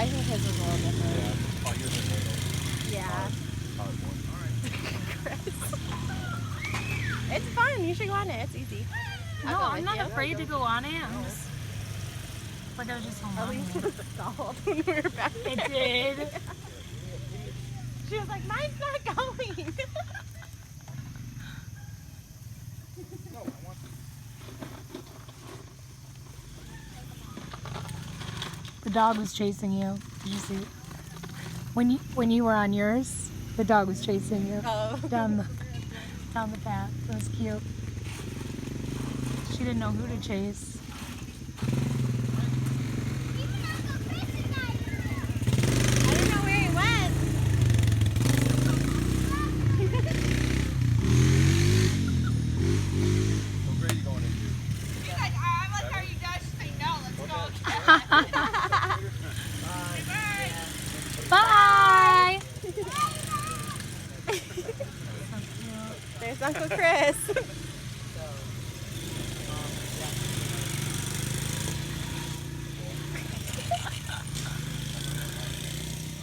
I think his was a little different. Yeah. Oh, yours is little. Yeah. Hard one. It's fun. You should go on it. It's easy. No, I'm not afraid to go on it. I'm just like I was just home. At least it stalled when we were back there. It did. She was like, mine's not going. The dog was chasing you. Did you see? When you were on yours, the dog was chasing you down the path. It was cute. She didn't know who to chase. I don't know where he went. What grade are you going into? You guys, I'm like, are you guys saying no? Let's go. Bye. There's Uncle Chris.